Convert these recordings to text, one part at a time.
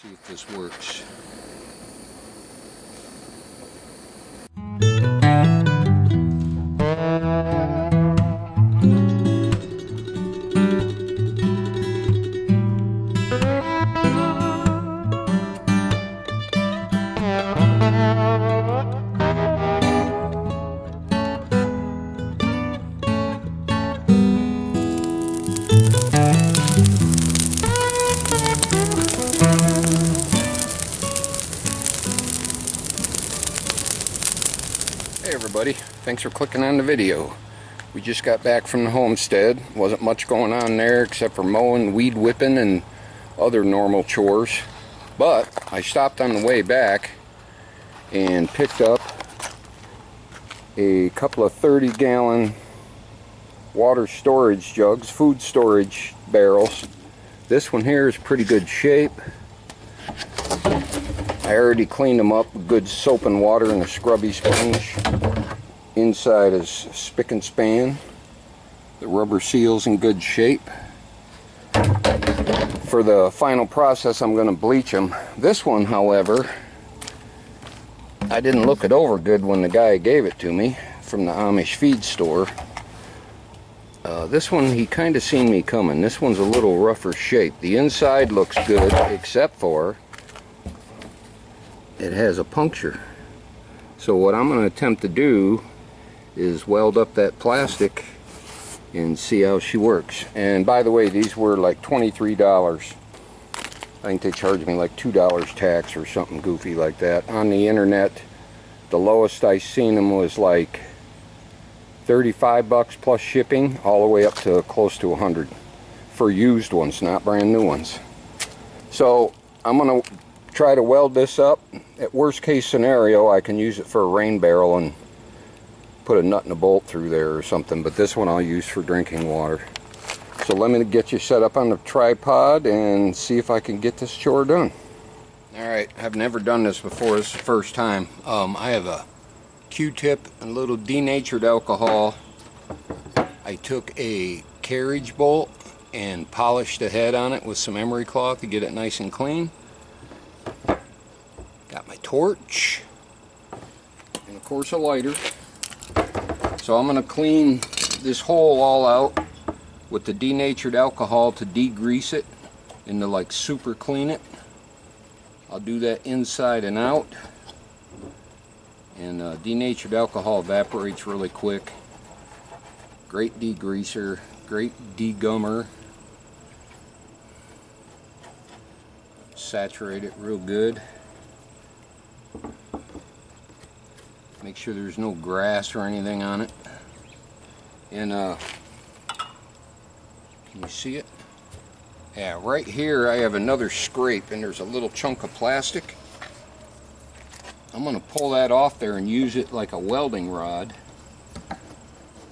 See if this works. Hey everybody, thanks for clicking on the video. We just got back from the homestead. Wasn't much going on there except for mowing, weed whipping, and other normal chores. But I stopped on the way back and picked up a couple of 30-gallon water storage jugs, food storage barrels. This one here is pretty good shape. I already cleaned them up with good soap and water and a scrubby sponge. Inside is spick and span. The rubber seal's in good shape. For the final process, I'm going to bleach them. This one, however, I didn't look it over good when the guy gave it to me from the Amish feed store. This one, he kind of seen me coming. This one's a little rougher shape. The inside looks good, except for it has a puncture. So what I'm going to attempt to do is weld up that plastic and see how she works. And by the way, these were like $23. I think they charged me like $2 tax or something goofy like that. On the internet, the lowest I seen them was like 35 bucks plus shipping, all the way up to close to 100 for used ones, not brand new ones. So I'm gonna try to weld this up. At worst case scenario, I can use it for a rain barrel and put a nut and a bolt through there or something, but this one I'll use for drinking water. So let me get you set up on the tripod and see if I can get this chore done. Alright, I've never done this before. This is the first time. I have a Q-tip and a little denatured alcohol. I took a carriage bolt and polished the head on it with some emery cloth to get it nice and clean. Got my torch and of course a lighter. So I'm going to clean this hole all out with the denatured alcohol to degrease it and to like super clean it. I'll do that inside and out. And denatured alcohol evaporates really quick. Great degreaser, great degummer. Saturate it real good. Make sure there's no grass or anything on it. And can you see it? Yeah, right here I have another scrape and there's a little chunk of plastic. I'm going to pull that off there and use it like a welding rod.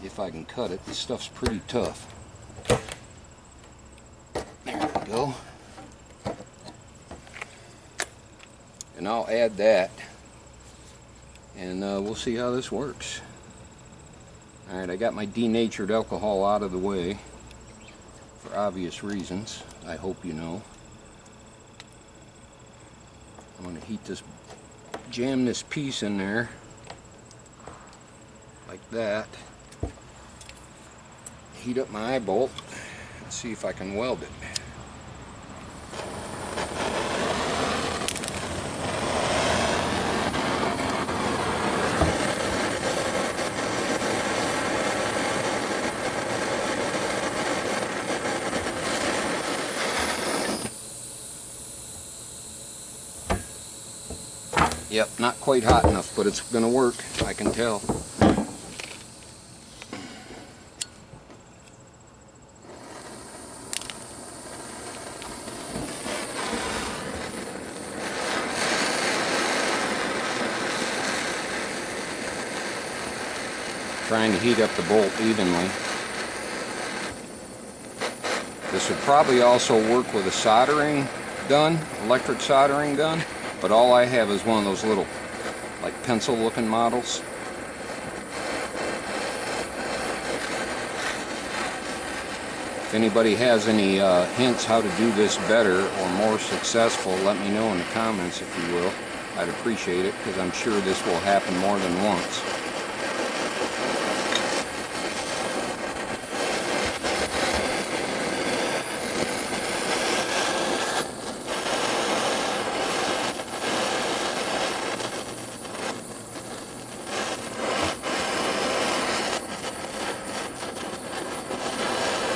If I can cut it. This stuff's pretty tough. There we go. And I'll add that. And we'll see how this works. Alright, I got my denatured alcohol out of the way. For obvious reasons. I hope you know. I'm going to heat this, jam this piece in there. Like that. Heat up my eye bolt. And see if I can weld it. Yep, not quite hot enough, but it's going to work, I can tell. Trying to heat up the bolt evenly. This would probably also work with a soldering gun, electric soldering gun. But all I have is one of those little, like pencil looking models. If anybody has any hints how to do this better or more successful, let me know in the comments if you will. I'd appreciate it, because I'm sure this will happen more than once.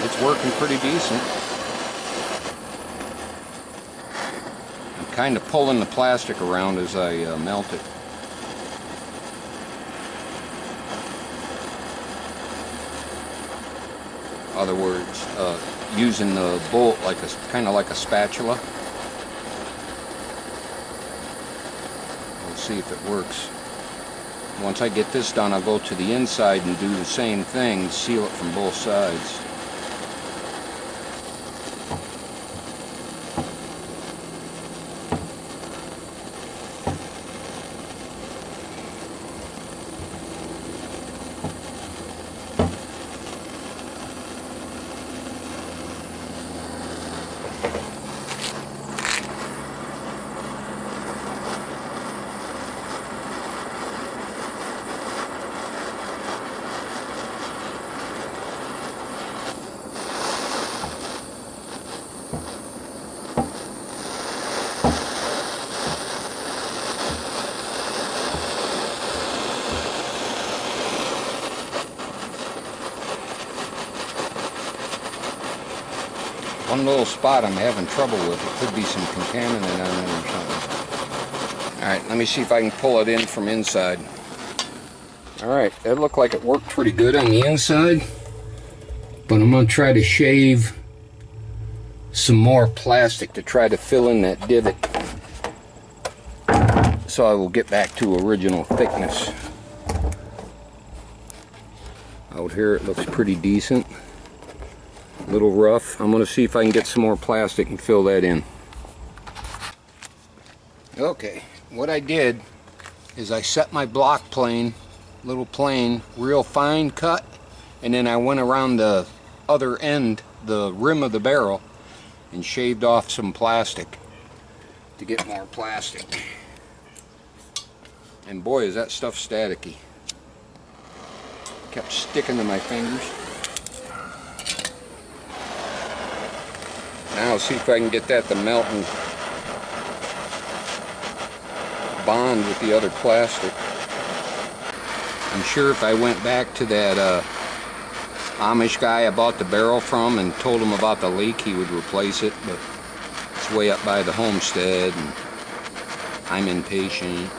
It's working pretty decent. I'm kind of pulling the plastic around as I melt it. In other words, using the bolt like kind of like a spatula. We'll see if it works. Once I get this done, I'll go to the inside and do the same thing, seal it from both sides. One little spot I'm having trouble with. It could be some contaminant on it or something. Alright, let me see if I can pull it in from inside. Alright, that looked like it worked pretty good on the inside. But I'm going to try to shave some more plastic to try to fill in that divot. So I will get back to original thickness. Out here it looks pretty decent. A little rough. I'm going to see if I can get some more plastic and fill that in. Okay, what I did is I set my block plane, little plane, real fine cut, and then I went around the other end, the rim of the barrel, and shaved off some plastic to get more plastic. And boy, is that stuff staticky. Kept sticking to my fingers. Now I'll see if I can get that to melt and bond with the other plastic. I'm sure if I went back to that Amish guy I bought the barrel from and told him about the leak, he would replace it, but it's way up by the Homestead and I'm impatient.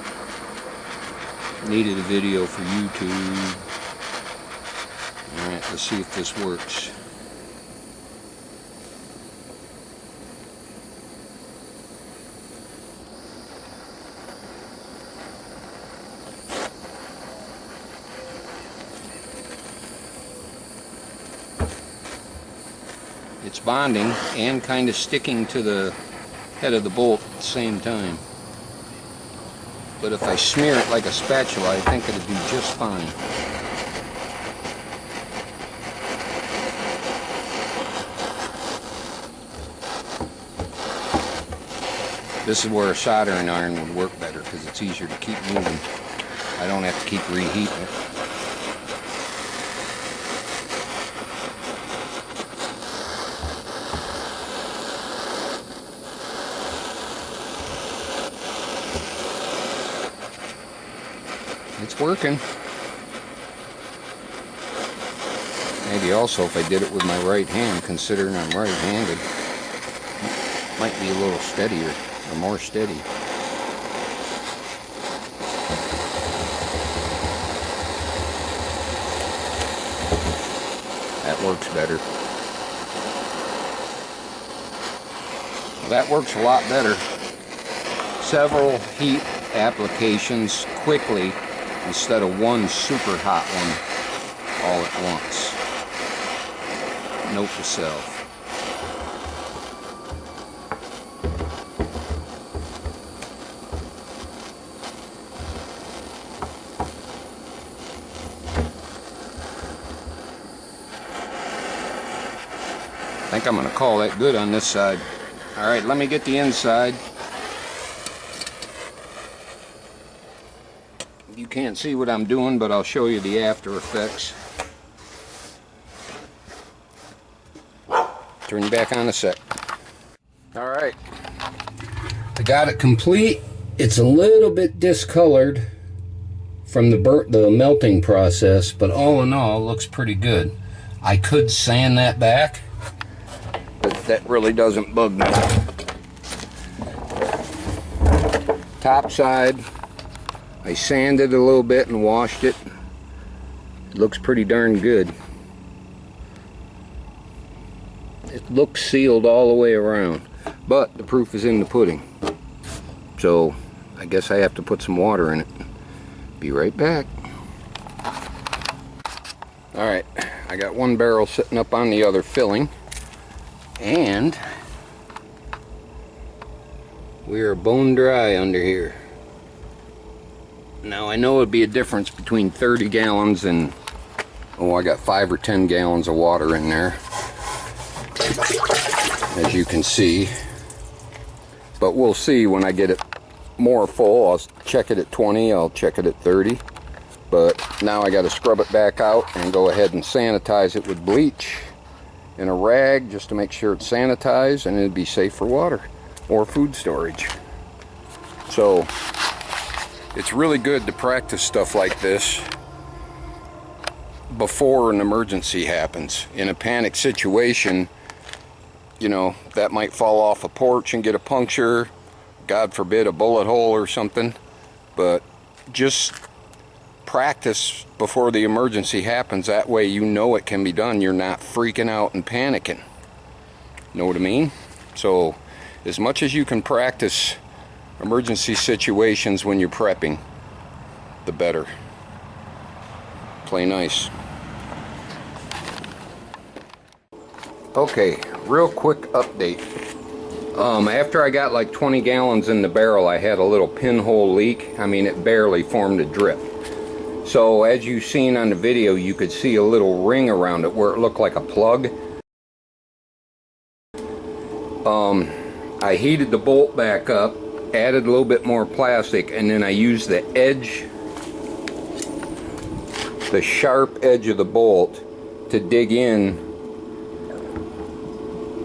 Needed a video for YouTube. Alright, let's see if this works. It's bonding and kind of sticking to the head of the bolt at the same time. But if I smear it like a spatula, I think it'll do just fine. This is where a soldering iron would work better because it's easier to keep moving. I don't have to keep reheating it. It's working. Maybe also if I did it with my right hand, considering I'm right-handed, it might be a little steadier or more steady. That works better. Well, that works a lot better. Several heat applications quickly instead of one super hot one all at once. Note to self. think I'm going to call that good on this side. Alright, let me get the inside. You can't see what I'm doing, but I'll show you the after effects. Turn you back on a sec. Alright, I got it complete. It's a little bit discolored from the melting process, but all in all, it looks pretty good. I could sand that back, but that really doesn't bug me. Top side, I sanded a little bit and washed it. It looks pretty darn good. It looks sealed all the way around, but the proof is in the pudding. So I guess I have to put some water in it. Be right back. Alright, I got one barrel sitting up on the other filling, and we are bone dry under here. Now I know it'd be a difference between 30 gallons and, oh, I got 5 or 10 gallons of water in there, as you can see. But we'll see when I get it more full. I'll check it at 20, I'll check it at 30. But now I got to scrub it back out and go ahead and sanitize it with bleach in a rag just to make sure it's sanitized and it'd be safe for water or food storage. So it's really good to practice stuff like this before an emergency happens. In a panic situation, you know, that might fall off a porch and get a puncture, God forbid a bullet hole or something. But just practice before the emergency happens. That way you know it can be done. You're not freaking out and panicking. Know what I mean? So as much as you can practice emergency situations when you're prepping, the better. Play nice. Okay, real quick update. After I got like 20 gallons in the barrel, I had a little pinhole leak. I mean, it barely formed a drip. So as you've seen on the video, you could see a little ring around it where it looked like a plug. I heated the bolt back up, added a little bit more plastic, and then I used the edge, the sharp edge of the bolt to dig in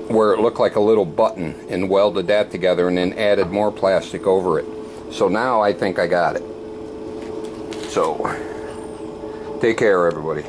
where it looked like a little button and welded that together, and then added more plastic over it. So now I think I got it. So take care, everybody.